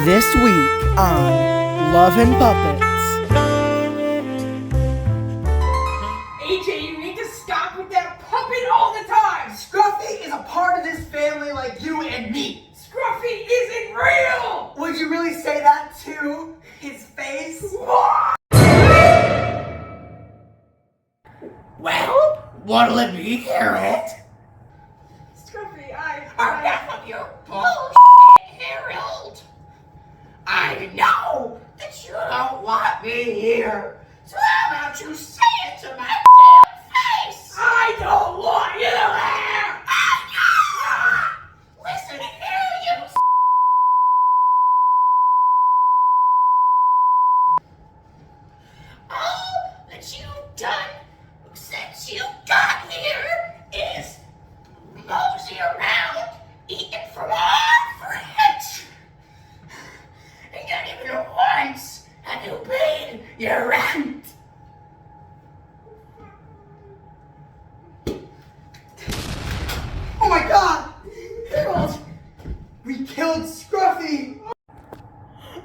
This week on Love and Puppets. AJ, you need to stop with that puppet all the time! Scruffy is a part of this family like you and me. Scruffy isn't real! Would you really say that to his face? Well, what'll it be, Harold? Scruffy, Enough of your bullshit, Harold. I know that you don't want me here, so how about you say it to my damn face? I don't want you there! Listen here, you all that you've done since you got here is mosey around, eating from our fridge. And not even once have you paid your rent. Oh my God! Harold! We killed Scruffy!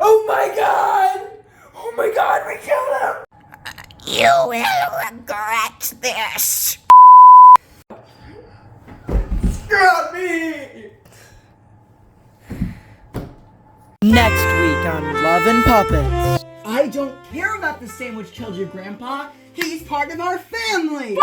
Oh my god! Oh my god, we killed him! You will regret this. Scruffy! Next week on Love and Puppets. I don't care about the sandwich killed your grandpa. He's part of our family.